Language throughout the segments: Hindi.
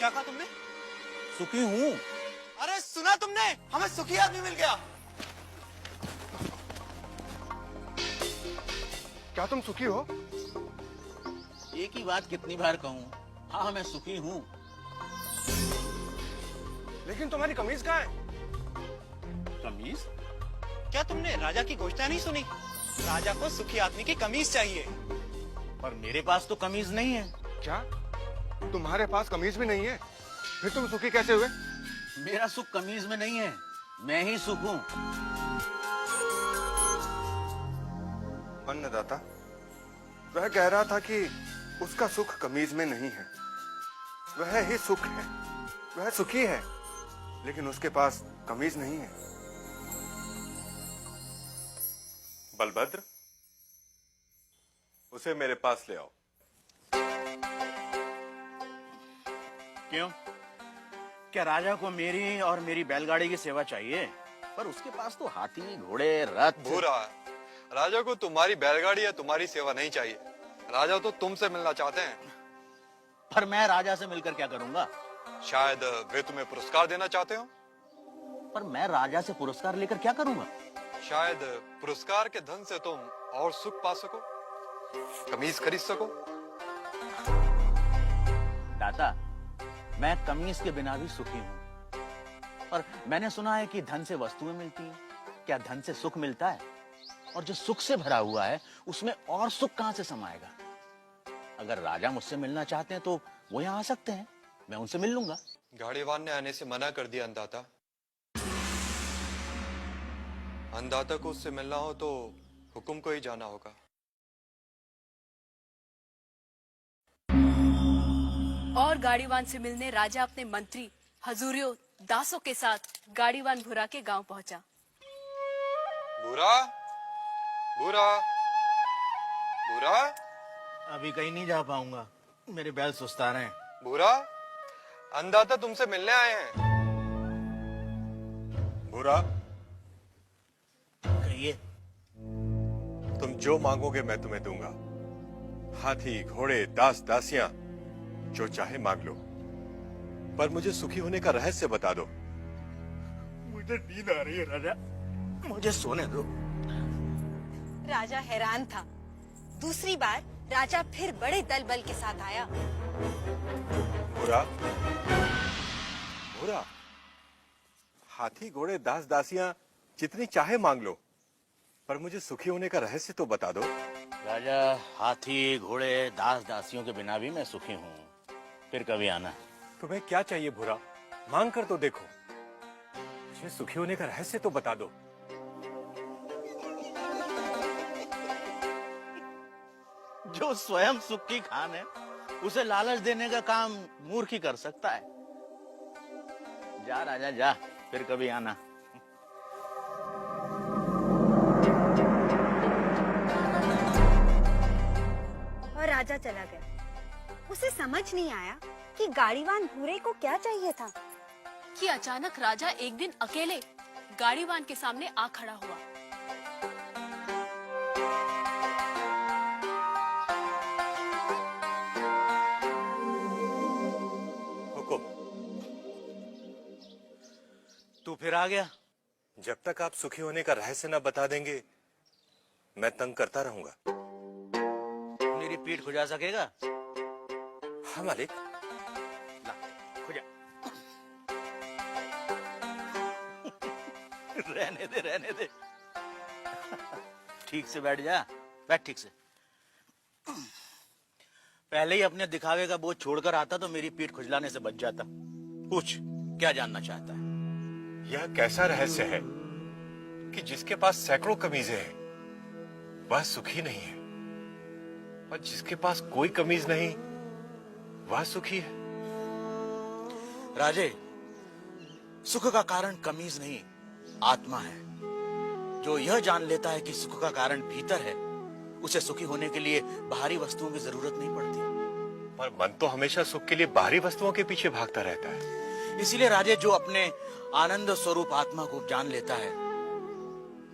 क्या कहा तुमने? सुखी हूँ। अरे सुना तुमने? हमें सुखी आदमी मिल गया। क्या तुम सुखी हो? एक ही बात कितनी बार कहूँ? हाँ मैं सुखी हूँ। लेकिन तुम्हारी कमीज कहाँ है? कमीज? क्या तुमने राजा की घोषणा नहीं सुनी? राजा को सुखी आदमी की कमीज चाहिए। पर मेरे पास तो कमीज नहीं है। क्या तुम्हारे पास कमीज भी नहीं है? फिर तुम सुखी कैसे हुए? मेरा सुख कमीज में नहीं है, मैं ही सुख हूँ। अन्नदाता, वह कह रहा था कि उसका सुख कमीज में नहीं है, वह ही सुख है, वह सुखी है, लेकिन उसके पास कमीज नहीं है। बलभद्र, उसे मेरे पास ले आओ। क्यों? क्या राजा को मेरी और मेरी बैलगाड़ी की सेवा चाहिए? पर उसके पास तो हाथी, घोड़े, रथ। भूरा, राजा को तुम्हारी बैलगाड़ी या तुम्हारी सेवा नहीं चाहिए। राजा तो तुमसे मिलना चाहते हैं। पर मैं राजा से मिलकर क्या करूंगा? शायद वे तुम्हें पुरस्कार देना चाहते हो। पर मैं राजा से पुरस्कार लेकर क्या करूंगा? शायद पुरस्कार के धन से तुम और सुख पा सको, कमीज खरीद सको। दाता, मैं कमीज के बिना भी सुखी हूँ। पर मैंने सुना है कि धन से वस्तुएं मिलती हैं। क्या धन से सुख मिलता है? और जो सुख से भरा हुआ है उसमें और सुख कहां से समाएगा? अगर राजा मुझसे मिलना चाहते हैं तो वो यहाँ आ सकते हैं, मैं उनसे मिल लूंगा। गाड़ीवान ने आने से मना कर दिया अन्नदाता। अन्नदाता को उससे मिलना हो तो हुकुम को ही जाना होगा। और गाड़ीवान से मिलने राजा अपने मंत्री हजूरियों दासों के साथ गाड़ीवान भूरा के गांव पहुंचा। भूरा, भूरा, भूरा, अभी कहीं नहीं जा पाऊंगा, मेरे बैल सुस्ता रहे हैं। भूरा, अन्नदाता तुमसे मिलने आए हैं। भूरा, कहिए। तुम जो मांगोगे मैं तुम्हें दूंगा। हाथी, घोड़े, दास, दासियां, जो चाहे मांग लो, पर मुझे सुखी होने का रहस्य बता दो। मुझे नींद आ रही है राजा, मुझे सोने दो। राजा हैरान था। दूसरी बार राजा फिर बड़े दल बल के साथ आया। भूरा, भूरा, हाथी, घोड़े, दास, दासियां जितनी चाहे मांग लो, पर मुझे सुखी होने का रहस्य तो बता दो। राजा, हाथी, घोड़े, दास, दासियों के बिना भी मैं सुखी हूँ। फिर कभी आना। तुम्हें क्या चाहिए भूरा? मांग कर तो देखो। मुझे सुखी होने का रहस्य तो बता दो। जो स्वयं सुख की खान है उसे लालच देने का काम मूर्ख ही कर सकता है। जा राजा जा, फिर कभी आना। और राजा चला गया। उसे समझ नहीं आया कि गाड़ीवान भूरे को क्या चाहिए था। कि अचानक राजा एक दिन अकेले गाड़ीवान के सामने आ खड़ा हुआ। हुकुम। तू फिर आ गया? जब तक आप सुखी होने का रहस्य न बता देंगे मैं तंग करता रहूंगा। मेरी पीठ खुजा सकेगा? हाँ मालिक। ला, खुजा। रहने दे, रहने दे। ठीक से बैठ जा, बैठ ठीक से। पहले ही अपने दिखावे का बोझ छोड़कर आता तो मेरी पीठ खुजलाने से बच जाता। पूछ, क्या जानना चाहता है? यह कैसा रहस्य है कि जिसके पास सैकड़ों कमीजें हैं वह सुखी नहीं है, और जिसके पास कोई कमीज नहीं वह सुखी है? राजे, सुख का कारण कमीज नहीं, आत्मा है। जो यह जान लेता है कि सुख का कारण भीतर है, उसे सुखी होने के लिए बाहरी वस्तुओं की जरूरत नहीं पड़ती। पर मन तो हमेशा सुख के लिए बाहरी वस्तुओं के पीछे भागता रहता है। इसीलिए राजे, जो अपने आनंद स्वरूप आत्मा को जान लेता है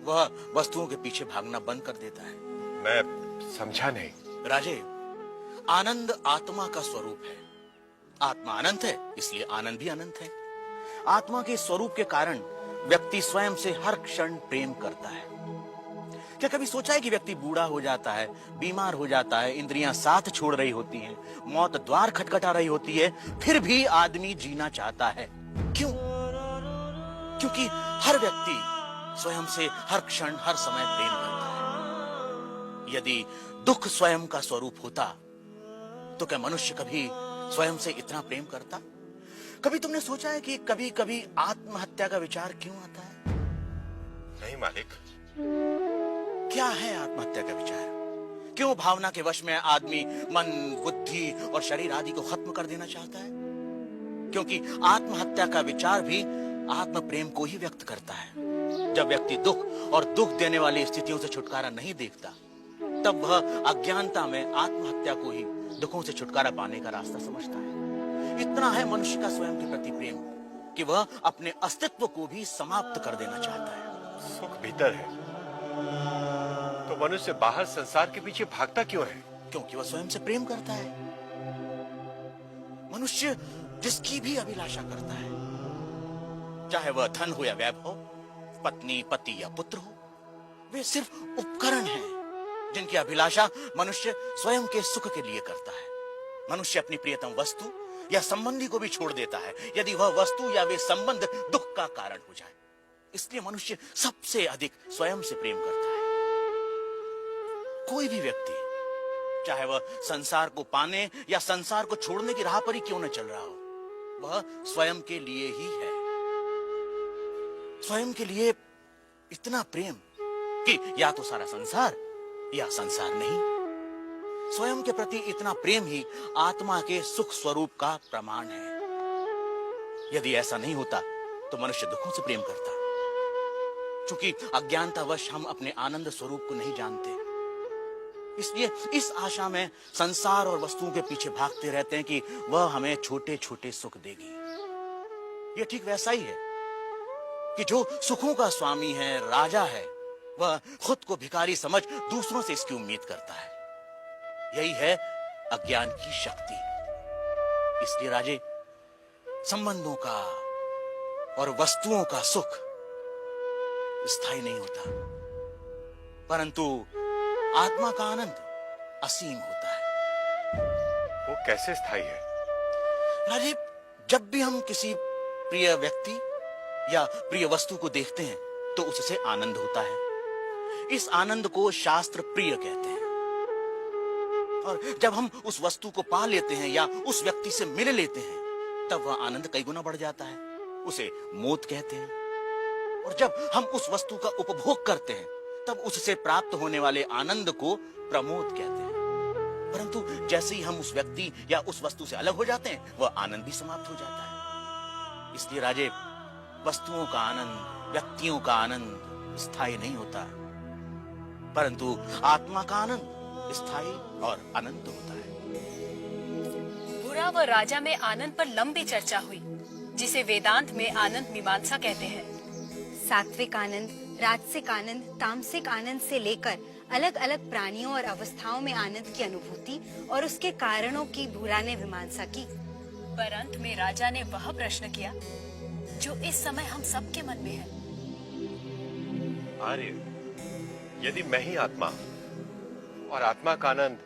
वह वस्तुओं के पीछे भागना बंद कर देता है। मैं समझा नहीं। राजे, आनंद आत्मा का स्वरूप है। आत्मा अनंत है, इसलिए आनंद भी अनंत है। आत्मा के स्वरूप के कारण व्यक्ति स्वयं से हर क्षण प्रेम करता है। क्या कभी सोचा है कि व्यक्ति बूढ़ा हो जाता है, बीमार हो जाता है, इंद्रियां साथ छोड़ रही होती हैं, मौत द्वार खटखटा रही होती है, फिर भी आदमी जीना चाहता है? क्यों? क्योंकि हर व्यक्ति स्वयं से हर क्षण हर समय प्रेम करता है। यदि दुख स्वयं का स्वरूप होता तो क्या मनुष्य कभी स्वयं से इतना प्रेम करता? कभी तुमने सोचा है कि कभी कभी आत्महत्या का विचार क्यों आता है? नहीं मालिक। क्या है आत्महत्या का विचार? क्यों भावना के वश में आदमी मन, बुद्धि और शरीर आदि को खत्म कर देना चाहता है? क्योंकि आत्महत्या का विचार भी आत्म प्रेम को ही व्यक्त करता है। जब व्यक्ति दुख और दुख देने वाली स्थितियों से छुटकारा नहीं देखता, तब वह अज्ञानता में आत्महत्या को ही दुखों से छुटकारा पाने का रास्ता समझता है। इतना है मनुष्य का स्वयं के प्रति प्रेम कि वह अपने अस्तित्व को भी समाप्त कर देना चाहता है। सुख भीतर है तो मनुष्य बाहर संसार के पीछे भागता क्यों है? क्योंकि वह स्वयं से प्रेम करता है। मनुष्य जिसकी भी अभिलाषा करता है, चाहे वह धन हो या वैभव, पत्नी, पति या पुत्र हो, वे सिर्फ उपकरण हैं जिनकी अभिलाषा मनुष्य स्वयं के सुख के लिए करता है। मनुष्य अपनी प्रियतम वस्तु या संबंधी को भी छोड़ देता है यदि वह वस्तु या वे संबंध दुख का कारण हो जाए। इसलिए मनुष्य सबसे अधिक स्वयं से प्रेम करता है। कोई भी व्यक्ति, चाहे वह संसार को पाने या संसार को छोड़ने की राह पर ही क्यों न चल रहा हो, वह स्वयं के लिए ही है। स्वयं के लिए इतना प्रेम कि या तो सारा संसार या संसार नहीं। स्वयं के प्रति इतना प्रेम ही आत्मा के सुख स्वरूप का प्रमाण है। यदि ऐसा नहीं होता तो मनुष्य दुखों से प्रेम करता। चूंकि अज्ञानतावश हम अपने आनंद स्वरूप को नहीं जानते, इसलिए इस आशा में संसार और वस्तुओं के पीछे भागते रहते हैं कि वह हमें छोटे छोटे सुख देगी। यह ठीक वैसा ही है कि जो सुखों का स्वामी है, राजा है, वह खुद को भिखारी समझ दूसरों से इसकी उम्मीद करता है। यही है अज्ञान की शक्ति। इसलिए राजे, संबंधों का और वस्तुओं का सुख स्थायी नहीं होता, परंतु आत्मा का आनंद असीम होता है। वो कैसे स्थायी है? राजीव, जब भी हम किसी प्रिय व्यक्ति या प्रिय वस्तु को देखते हैं तो उससे आनंद होता है। इस आनंद को शास्त्र प्रिय कहते हैं। और जब हम उस वस्तु को पा लेते हैं या उस व्यक्ति से मिल लेते हैं, तब वह आनंद कई गुना बढ़ जाता है। उसे मोद कहते हैं। और जब हम उस वस्तु का उपभोग करते हैं, तब उससे प्राप्त होने वाले आनंद को प्रमोद कहते हैं। परंतु जैसे ही हम उस व्यक्ति या उस वस्तु से अलग हो जाते हैं, वह आनंद भी समाप्त हो जाता है। इसलिए राजे, वस्तुओं का आनंद, व्यक्तियों का आनंद स्थायी नहीं होता, परंतु आत्मा का आनंद स्थायी और अनंत होता है। बुरा व राजा में आनंद पर लंबी चर्चा हुई, जिसे वेदांत में आनंद मीमांसा कहते हैं। सात्विक आनंद, राजसिक आनंद, तामसिक आनंद से लेकर अलग अलग प्राणियों और अवस्थाओं में आनंद की अनुभूति और उसके कारणों की बुरा ने मीमांसा की। पर अंत में राजा ने वह प्रश्न किया जो इस समय हम सबके मन में है। आर्य, यदि मैं ही आत्मा और आत्मा का आनंद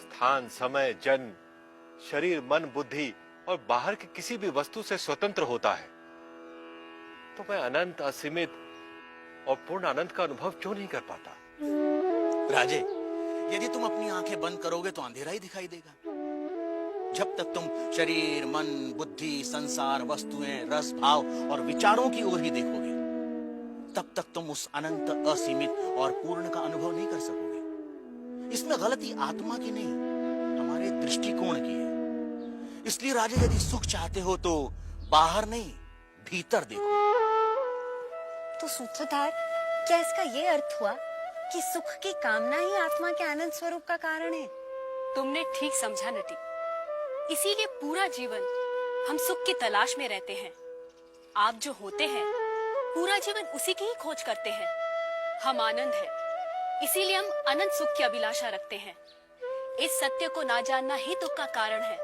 स्थान, समय, जन्म, शरीर, मन, बुद्धि और बाहर की किसी भी वस्तु से स्वतंत्र होता है, तो मैं अनंत, असीमित और पूर्ण आनंद का अनुभव क्यों नहीं कर पाता? राजे, यदि तुम अपनी आंखें बंद करोगे तो अंधेरा ही दिखाई देगा। जब तक तुम शरीर, मन, बुद्धि, संसार, वस्तुएं, रस, भाव और विचारों की ओर ही देखोगे, तब तक तुम उस अनंत, असीमित और पूर्ण का अनुभव नहीं कर सकोगे। इसमें गलती आत्मा की नहीं, हमारे दृष्टिकोण की है। इसलिए राजे, यदि सुख चाहते हो तो बाहर नहीं, भीतर देखो। तो सूत्रधार, क्या इसका ये अर्थ हुआ कि सुख की कामना ही आत्मा के आनंद स्वरूप का कारण है? तुमने ठीक समझा नटी। इसीलिए पूरा जीवन हम सुख की तलाश में रहते हैं। आप जो होते हैं, पूरा जीवन उसी की ही खोज करते हैं। हम आनंद है, इसीलिए हम अनंत सुख की अभिलाषा रखते हैं। इस सत्य को ना जानना ही दुख का कारण है।